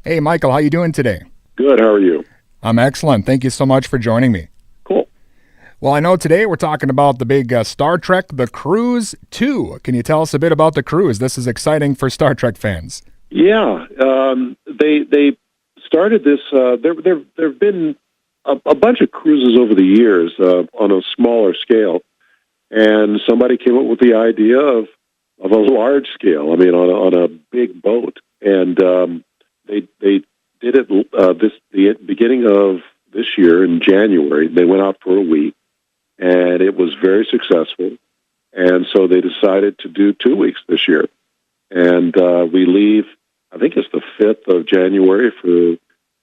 Hey, Michael, how you doing today? Good. How are you? I'm excellent. Thank you so much for joining me. Cool. Well, I know today we're talking about the big Star Trek The Cruise 2. Can you tell us a bit about The Cruise? This is exciting for Star Trek fans. Yeah, they started this. There've been a bunch of cruises over the years on a smaller scale, and somebody came up with the idea of a large scale. I mean, on a big boat, and they did it the beginning of this year in January. They went out for a week, and it was very successful. And so they decided to do 2 weeks this year. And we leave, I think it's the 5th of January for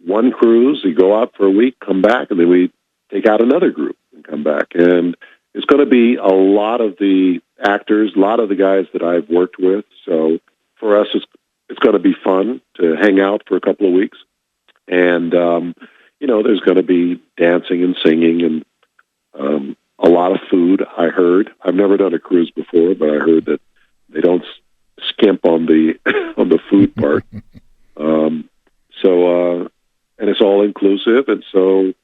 one cruise. We go out for a week, come back, and then we take out another group and come back. And it's going to be a lot of the actors, a lot of the guys that I've worked with. So for us, it's going to be fun to hang out for a couple of weeks. And, there's going to be dancing and singing and a lot of food, I heard. I've never done a cruise before, but I heard that they don't skimp on the on the food part. And it's all inclusive, and so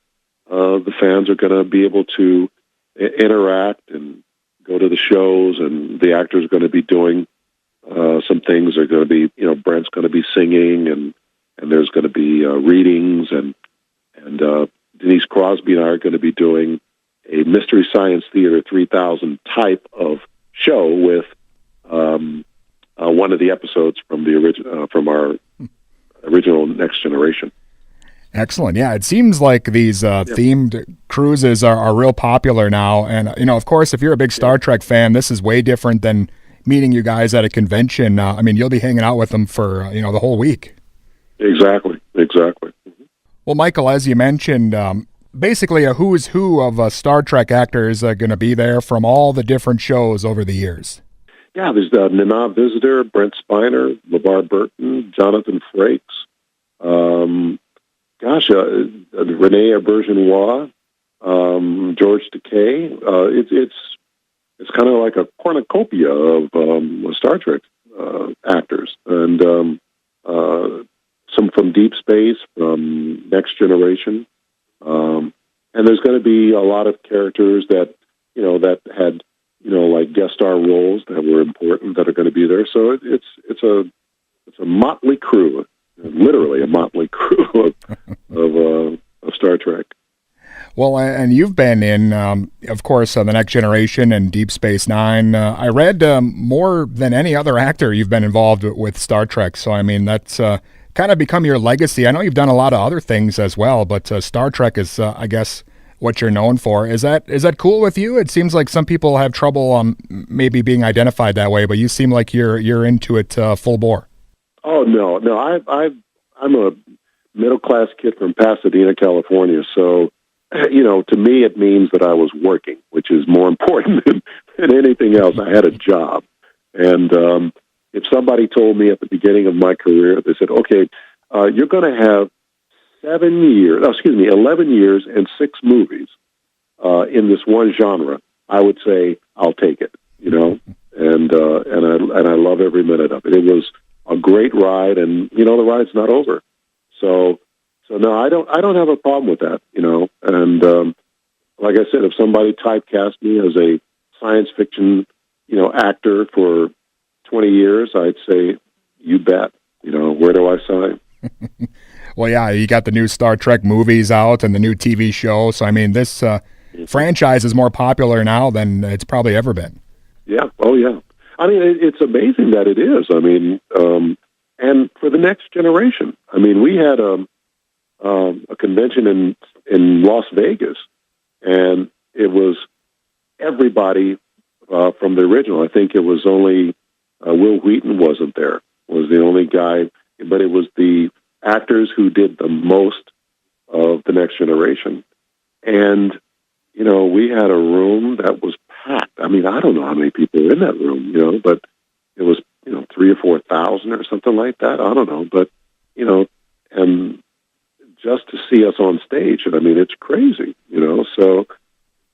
the fans are going to be able to interact and go to the shows, and the actors are going to be doing some things. They're going to be, Brent's going to be singing, and there's going to be readings, and Denise Crosby and I are going to be doing a Mystery Science Theater 3000 type of show with one of the episodes from the from our original Next Generation. Excellent. Yeah, it seems like these themed cruises are real popular now. And, of course, if you're a big Star Trek fan, this is way different than meeting you guys at a convention. You'll be hanging out with them for, the whole week. Exactly. Well, Michael, as you mentioned, basically a who's who of Star Trek actors are going to be there from all the different shows over the years. Yeah, there's Nana Visitor, Brent Spiner, LeVar Burton, Jonathan Frakes, Renee Auberjonois, George Takei. It's kind of like a cornucopia of Star Trek actors, and some from Deep Space, from Next Generation, and there's going to be a lot of characters that had like guest star roles that were important that are going to be there. So it's a motley crew, literally a motley crew of Star Trek. Well, and you've been in, of course, The Next Generation and Deep Space Nine. I read more than any other actor you've been involved with Star Trek. So, that's kind of become your legacy. I know you've done a lot of other things as well, but Star Trek is, I guess, what you're known for. Is that cool with you? It seems like some people have trouble maybe being identified that way, but you seem like you're into it full bore. Oh no! I'm a middle class kid from Pasadena, California. So, to me, it means that I was working, which is more important than anything else. I had a job, and if somebody told me at the beginning of my career, they said, "Okay, you're going to have 11 years and 6 movies in this one genre," I would say, "I'll take it," and I love every minute of it. It was a great ride, and the ride's not over. So no, I don't have a problem with that, and like I said, if somebody typecast me as a science fiction, actor for 20 years, I'd say, you bet. Where do I sign? Well, yeah, you got the new Star Trek movies out and the new TV show. So, this franchise is more popular now than it's probably ever been. Yeah. Oh, yeah. It's amazing that it is. And for the Next Generation, we had a convention in Las Vegas, and it was everybody from the original. I think it was only Will Wheaton wasn't there, was the only guy, but it was the actors who did the most of the Next Generation. And, we had a room that was packed. I don't know how many people were in that room, but it was, 3,000 or 4,000 or something like that. I don't know. But, and just to see us on stage, it's crazy, So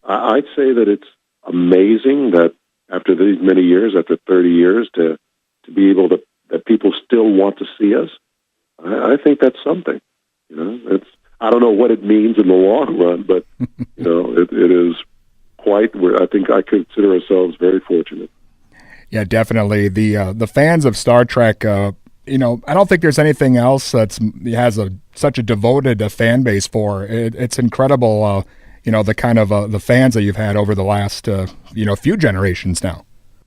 I'd say that it's amazing that after these many years, after 30 years, to be able to, that people still want to see us. I think that's something. It's I don't know what it means in the long run, but it is quite. I think I consider ourselves very fortunate. Yeah, definitely. The fans of Star Trek, I don't think there's anything else has such a devoted fan base for. It's incredible, the kind of the fans that you've had over the last, few generations now.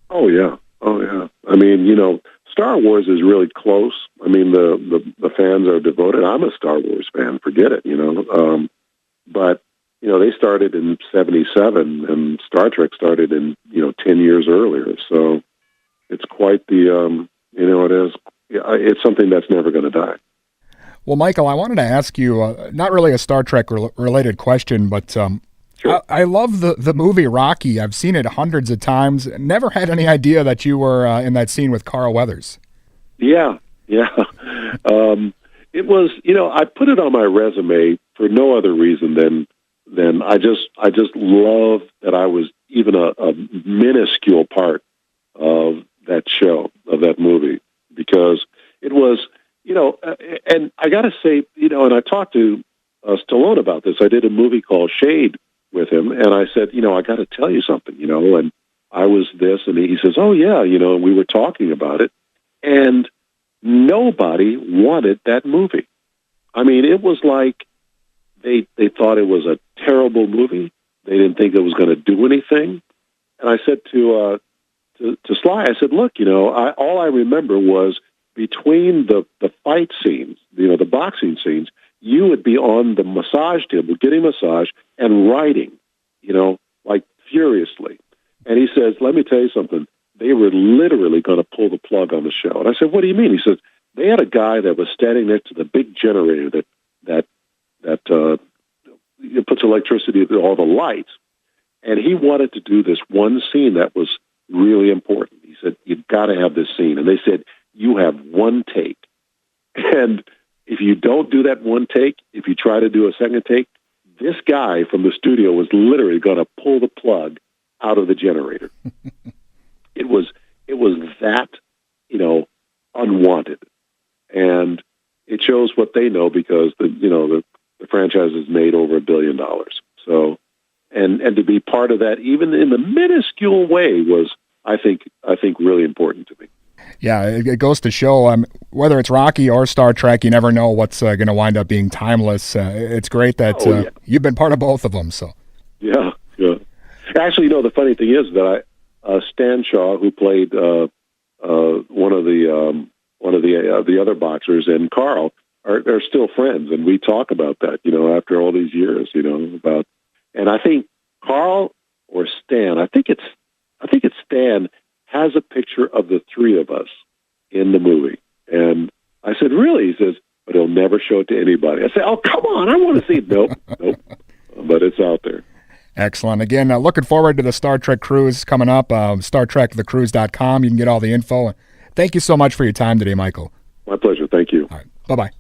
Oh yeah. I mean, Star Wars is really close. I mean, the fans are devoted. I'm a Star Wars fan. Forget it. But they started in '77, and Star Trek started in 10 years earlier. So it's quite the it is. It's something that's never going to die. Well, Michael, I wanted to ask you not really a Star Trek related question, but Sure. I love the movie Rocky. I've seen it hundreds of times. Never had any idea that you were in that scene with Carl Weathers. Yeah. It was, I put it on my resume for no other reason than I just love that I was even a minuscule part of that show, of that movie, because it was, and I got to say, and I talked to Stallone about this. I did a movie called Shade with him, and I said, I got to tell you something, and I was this, and he says, oh yeah, and we were talking about it, and nobody wanted that movie. I mean, it was like they thought it was a terrible movie. They didn't think it was going to do anything. And I said to Sly, I said, look, all I remember was between the fight scenes, the boxing scenes, you would be on the massage table getting massage and writing, like furiously. And he says, let me tell you something. They were literally going to pull the plug on the show. And I said, what do you mean? He says, they had a guy that was standing next to the big generator that puts electricity to all the lights. And he wanted to do this one scene that was really important. He said, you've got to have this scene. And they said, you have one take. And if you don't do that one take, if you try to do a second take, this guy from the studio was literally going to pull the plug out of the generator. It was that, unwanted. And it shows what they know, because the franchise has made over $1 billion. So, and to be part of that, even in the minuscule way, was, I think really important to me. Yeah, it goes to show whether it's Rocky or Star Trek, you never know what's going to wind up being timeless. It's great that you've been part of both of them. So yeah. Actually, the funny thing is that Stan Shaw, who played one of the other boxers, and Carl are still friends, and we talk about that. After all these years, about. And I think Carl or Stan, I think it's Stan, has a picture of the three of us in the movie. And I said, really? He says, but he'll never show it to anybody. I said, oh, come on, I want to see it. Nope. But it's out there. Excellent. Again, looking forward to the Star Trek cruise coming up, StarTrekTheCruise.com. You can get all the info. Thank you so much for your time today, Michael. My pleasure. Thank you. All right. Bye-bye.